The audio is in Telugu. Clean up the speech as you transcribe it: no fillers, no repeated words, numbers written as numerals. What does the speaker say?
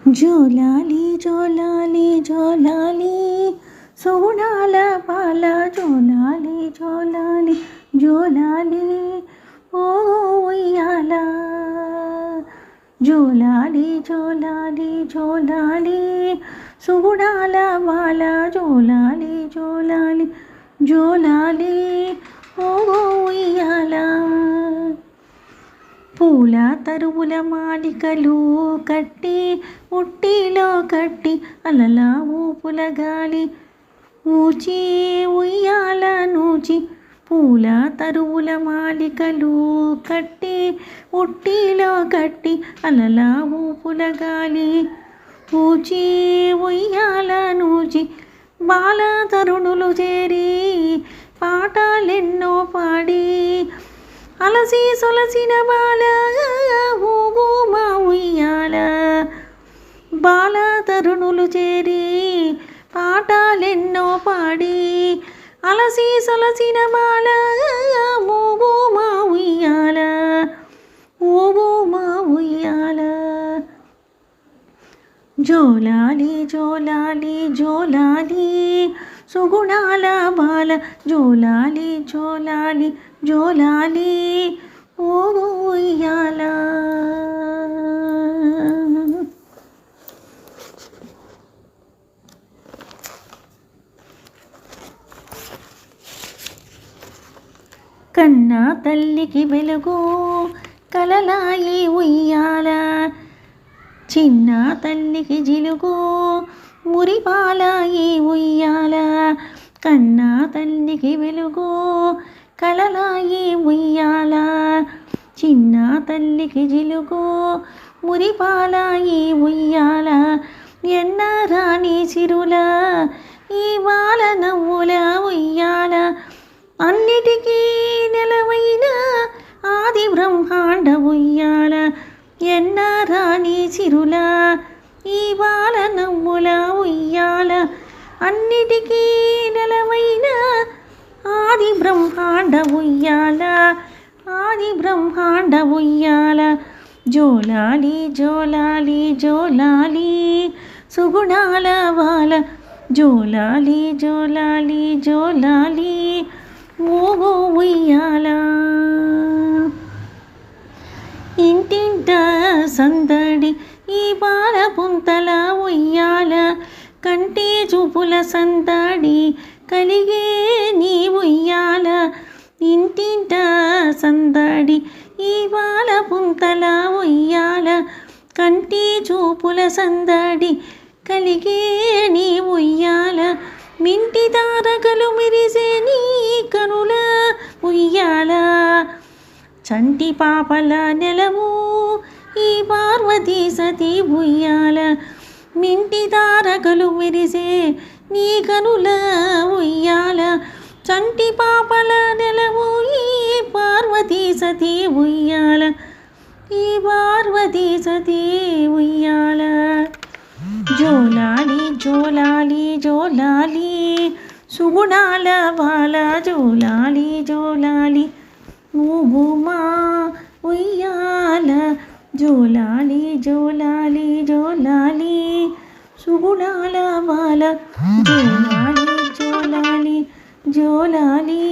జోలాలి జోలాలి జోలాలి సోనాల పాల జోలాలి జోలాలి జోలాలి ఓ ఉయ్యాల జోలాలి జోలాలి జోలాలి సోనాల పాల జోలాలి జోలాలి జోలాలి ఓ ఉయ్యాల పూల తరువుల మాలికలు కట్టి ఉట్టిలో కట్టి అలలా ఊపుల గాలి ఊచి ఉయ్యాల నూచి పూల తరువుల మాలికలు కట్టి ఉట్టిలో కట్టి అలలా ఊపుల గాలి ఊచి ఉయ్యాల నూచి బాల తరుణులు చేరి పాటలెన్నో పాడి అలసి సొలసిన బాల ఊగు మా ఉయ్యాల బాల తరుణులు చేరి పాటలెన్నో పాడి అలసి సొలసిన బాల ఊగు మా ఉయ్యాల ఊగు మా ఉయ్యాల జోలాలి జోలాలి జోలాలి సుగుణాల బాల జోలాలి జోలాలి జోలాలి ఓ ఉయ్యాల కన్నా తల్లికి వెలుగు కలలాయి ఉయ్యాల చిన్న తల్లికి జిలుగు మురిపాలాయి ఉయ్యాల కన్నా తల్లికి వెలుగు కలలాయి ఉయ్యాల చిన్న తల్లికి జిలుగు మురిపాలాయి ఉయ్యాల ఎన్న రాణి సిరుల ఇవాళ నవ్వుల ఉయ్యాల అన్నిటికీ నెలవైన ఆది బ్రహ్మాండ ఉయ్యాల ఎన్న రాణి సిరుల ఇవాళ నవ్వుల ఉయ్యాల అన్నిటికీ నెలవైన ఆది బ్రహ్మాండ ఉయ్యాల ఆది బ్రహ్మాండ ఉయ్యాల జోలాలి జోలాలి జోలాలి సుగుణాల వాల జోలాలి జోలాలి జోలాలి మోగో ఉయ్యాల ఇంటింట సందడి ఈ బాల పుంతల ఉయ్యాల కంటి చూపుల సందడి కలిగే నీ ఉయ్యాల ఇంటింట సందడి ఈ బాల పుంతల ఉయ్యాల కంటి చూపుల సందడి కలిగే నీ ఉయ్యాల మింటి తారకలు మెరిసే నీ కనుల ఉయ్యాల చంటి పాపల నెలవు ఈ పార్వతీ సతీ ఉయ్యాల మింటి తారకలు మెరిసే నీ కనుల ఉయ్యాల చంటి పాపల నెలవు ఈ పార్వతీ సతీ ఉయ్యాల ఈ పార్వతీ సతీ ఉయ్యాల జోలాలి జోలాలి జోలాలి సుగుణాల వాల జోలాలి జోలాలి ఊగుమా ఉయ్యాల జోలాలి జోలాలి జోలాలి సుగుణాల వాల జోలాలి జోలాలి జోలాలి